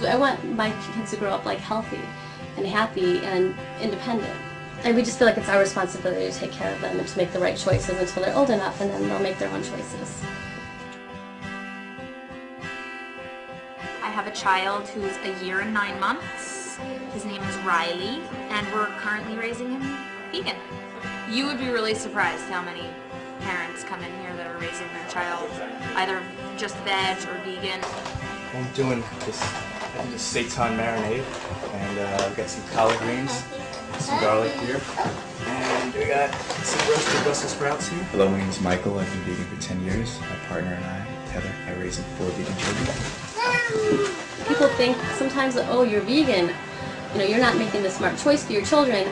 I want my kids to grow up like healthy and happy and independent. And we just feel like it's our responsibility to take care of them and to make the right choices until they're old enough, and then they'll make their own choices. I have a child who's a year and 9 months. His name is Riley, and we're currently raising him vegan. You would be really surprised how many parents come in here that are raising their child either just veg or vegan. I'm doing this seitan marinade, and got some collard greens, some garlic here, and we got some roasted Brussels sprouts here. Hello, my name is Michael. I've been vegan for 10 years. My partner and I, Heather, are raising 4 vegan children. People think sometimes that, oh, you're vegan, you're not making the smart choice for your children.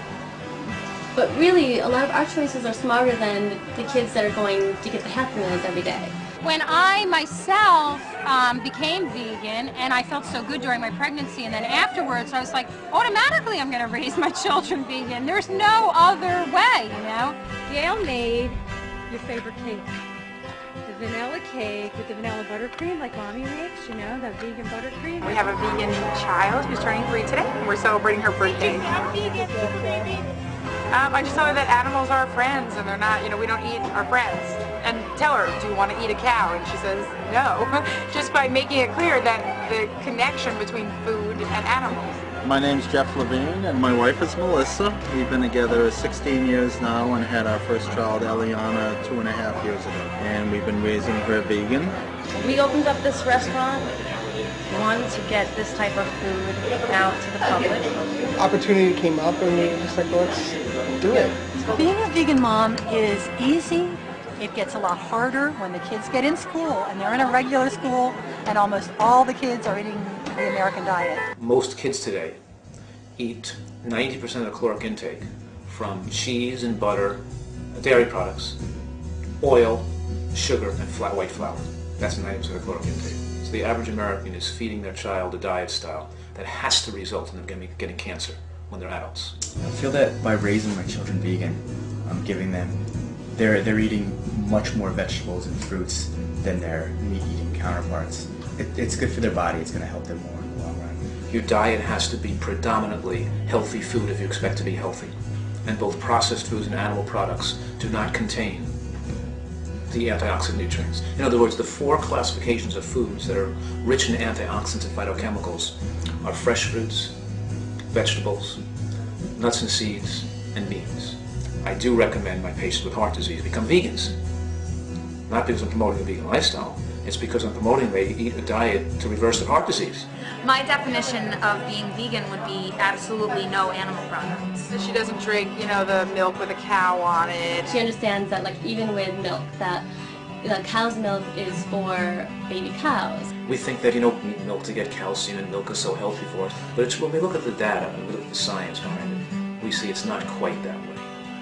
But really, a lot of our choices are smarter than the kids that are going to get the Happy Meals every day. When I myself became vegan, and I felt so good during my pregnancy, and then afterwards I was like, automatically I'm going to raise my children vegan. There's no other way, Gail made your favorite cake. The vanilla cake with the vanilla buttercream like Mommy makes, the vegan buttercream. We have a vegan child who's turning 3 today, and we're celebrating her birthday. I just tell her that animals are our friends, and they're not, we don't eat our friends. And tell her, do you want to eat a cow? And she says, no. Just by making it clear that the connection between food and animals. My name's Jeff Levine, and my wife is Melissa. We've been together 16 years now and had our first child, Eliana, 2.5 years ago. And we've been raising her vegan. We opened up this restaurant, wanted to get this type of food out to the public. Opportunity came up and we were just like, let's do it. Being a vegan mom is easy. It gets a lot harder when the kids get in school, and they're in a regular school, and almost all the kids are eating the American diet. Most kids today eat 90% of the caloric intake from cheese and butter, dairy products, oil, sugar, and white flour. That's 90% of the caloric intake. So the average American is feeding their child a diet style that has to result in them getting cancer when they're adults. I feel that by raising my children vegan, I'm giving them, they're eating much more vegetables and fruits than their meat-eating counterparts. It's good for their body. It's going to help them more in the long run. Your diet has to be predominantly healthy food if you expect to be healthy. And both processed foods and animal products do not contain the antioxidant nutrients. In other words, the 4 classifications of foods that are rich in antioxidants and phytochemicals are fresh fruits, vegetables, nuts and seeds, and beans. I do recommend my patients with heart disease become vegans. Not because I'm promoting a vegan lifestyle, it's because I'm promoting they eat a diet to reverse their heart disease. My definition of being vegan would be absolutely no animal products. She doesn't drink, the milk with a cow on it. She understands that, even with milk, that cow's milk is for baby cows. We think that, we need milk to get calcium, and milk is so healthy for us. But it's when we look at the data and we look at the science behind it, we see it's not quite that way.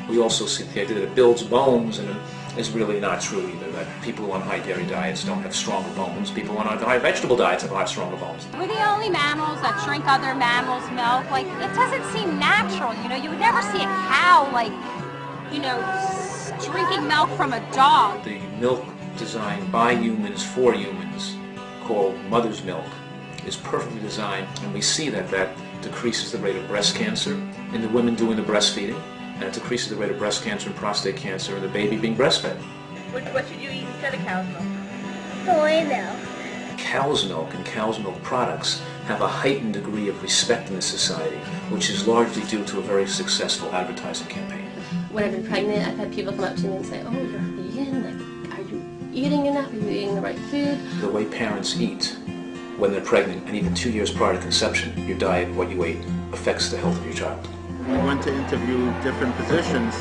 We also see the idea that it builds bones, and it's really not true either, that people on high dairy diets don't have stronger bones. People on high vegetable diets have stronger bones. We're the only mammals that drink other mammals' milk. It doesn't seem natural, You would never see a cow, drinking milk from a dog. The milk designed by humans for humans, called mother's milk, is perfectly designed, and we see that decreases the rate of breast cancer in the women doing the breastfeeding, and it decreases the rate of breast cancer and prostate cancer in the baby being breastfed. What should you eat instead of cow's milk? Soy milk. Cow's milk and cow's milk products have a heightened degree of respect in this society, which is largely due to a very successful advertising campaign. When I've been pregnant, I've had people come up to me and say, oh, you're vegan? Are you eating enough? Are you eating the right food? The way parents eat when they're pregnant, and even 2 years prior to conception, your diet, what you ate, affects the health of your child. We went to interview different physicians.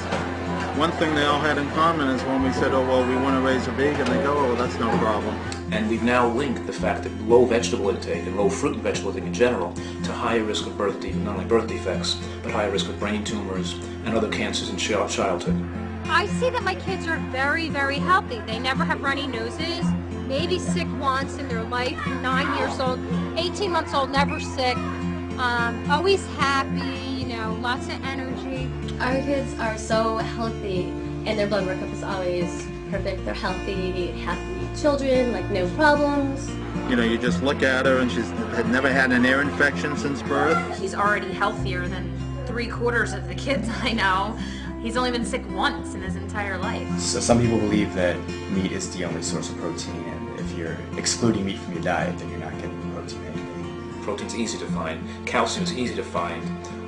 One thing they all had in common is when we said, oh, well, we want to raise a vegan, they go, oh, that's no problem. And we've now linked the fact that low vegetable intake and low fruit and vegetable intake in general to higher risk of not only birth defects, but higher risk of brain tumors and other cancers in childhood. I see that my kids are very, very healthy. They never have runny noses, maybe sick once in their life, 9 years old, 18 months old, never sick, always happy, lots of energy. Our kids are so healthy, and their blood workup is always perfect. They're healthy, happy children, no problems. You know, you just look at her and she's had never had an ear infection since birth. He's already healthier than 3/4 of the kids I know. He's only been sick once in his entire life. So some people believe that meat is the only source of protein, and if you're excluding meat from your diet, then you're not getting protein anyway. Protein's easy to find. Calcium's easy to find.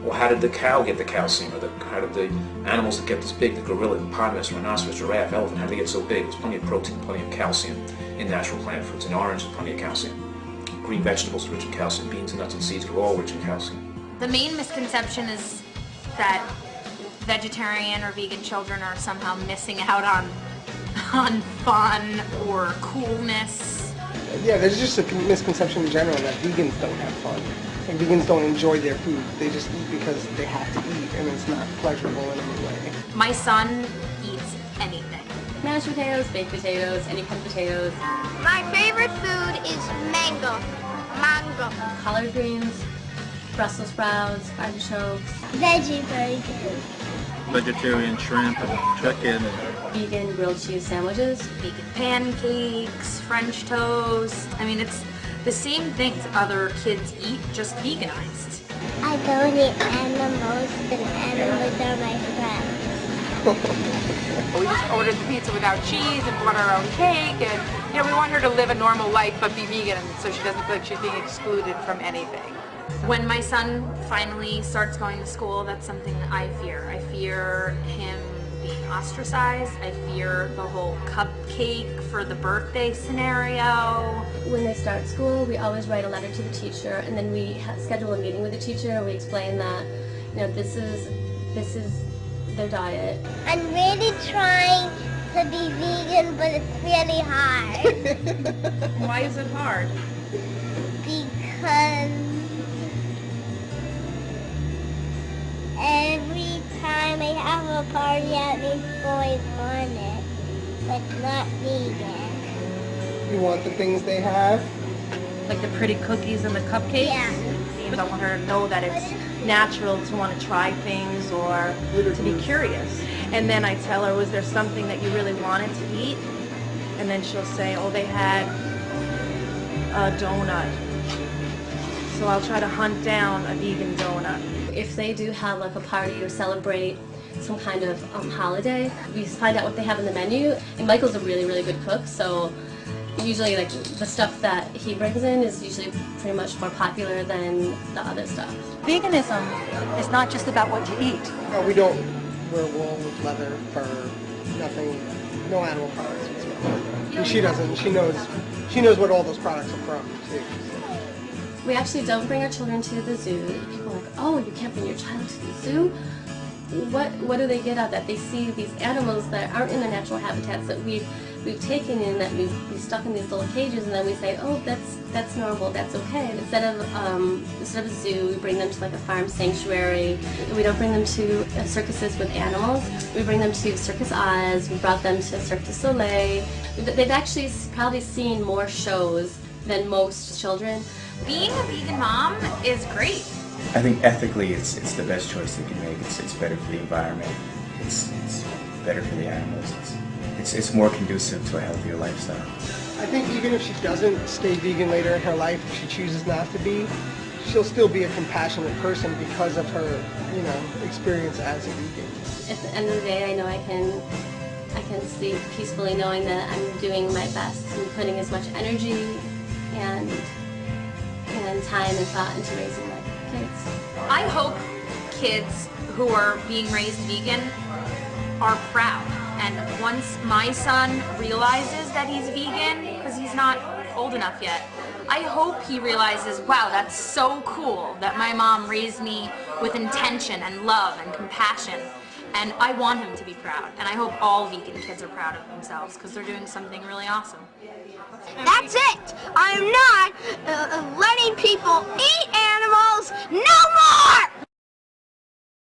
Well, how did the cow get the calcium? Or how did the animals that get this big, the gorilla, hippopotamus, rhinoceros, giraffe, elephant, how did they get so big? There's plenty of protein, plenty of calcium in natural plant foods. In orange, there's plenty of calcium. Green vegetables are rich in calcium. Beans, nuts, and seeds are all rich in calcium. The main misconception is that vegetarian or vegan children are somehow missing out on fun or coolness. Yeah, there's just a misconception in general that vegans don't have fun. Like, vegans don't enjoy their food. They just eat because they have to eat, and it's not pleasurable in any way. My son eats anything. Mashed potatoes, baked potatoes, any kind of potatoes. My favorite food is mango. Mango. Collard greens, Brussels sprouts, artichokes. Veggie burgers. Vegetarian shrimp and chicken. Vegan grilled cheese sandwiches. Vegan pancakes, French toast. I mean, it's the same things other kids eat, just veganized. I don't eat animals, and animals are my friends. We just ordered the pizza without cheese and brought our own cake, and you know, we want her to live a normal life but be vegan, so she doesn't feel like she's being excluded from anything. When my son finally starts going to school, that's something that I fear. I fear him being ostracized. I fear the whole cupcake for the birthday scenario. When they start school, we always write a letter to the teacher, and then we schedule a meeting with the teacher, and we explain that, you know, this is their diet. I'm really trying to be vegan, but it's really hard. Why is it hard? Because every time I have a party out, there's boys on it, but not vegan. You want the things they have? Like the pretty cookies and the cupcakes? Yeah. I want her to know that it's natural to want to try things or to be curious. And then I tell her, was there something that you really wanted to eat? And then she'll say, oh, they had a donut. So I'll try to hunt down a vegan donut. If they do have like a party or celebrate some kind of holiday, we find out what they have in the menu. And Michael's a really, really good cook, so usually like the stuff that he brings in is usually pretty much more popular than the other stuff. Veganism is not just about what you eat. No, we don't wear wool with leather, fur, nothing, no animal products whatsoever. And she doesn't. She knows what all those products are from too. We actually don't bring our children to the zoo. People are like, oh, you can't bring your child to the zoo? What do they get out of that? They see these animals that aren't in their natural habitats that we've taken in, that we've stuck in these little cages, and then we say, oh, that's normal, that's okay. And instead of a zoo, we bring them to like a farm sanctuary. We don't bring them to circuses with animals. We bring them to Circus Oz. We brought them to Cirque du Soleil. They've actually probably seen more shows than most children. Being a vegan mom is great. I think ethically it's the best choice they can make. It's better for the environment. It's better for the animals. It's more conducive to a healthier lifestyle. I think even if she doesn't stay vegan later in her life, if she chooses not to be, she'll still be a compassionate person because of her, you know, experience as a vegan. At the end of the day, I know I can sleep peacefully knowing that I'm doing my best and putting as much energy and time and thought into raising my kids. I hope kids who are being raised vegan are proud. And once my son realizes that he's vegan, because he's not old enough yet, I hope he realizes, wow, that's so cool that my mom raised me with intention and love and compassion. And I want him to be proud. And I hope all vegan kids are proud of themselves because they're doing something really awesome. That's it! I'm not letting people eat animals no more!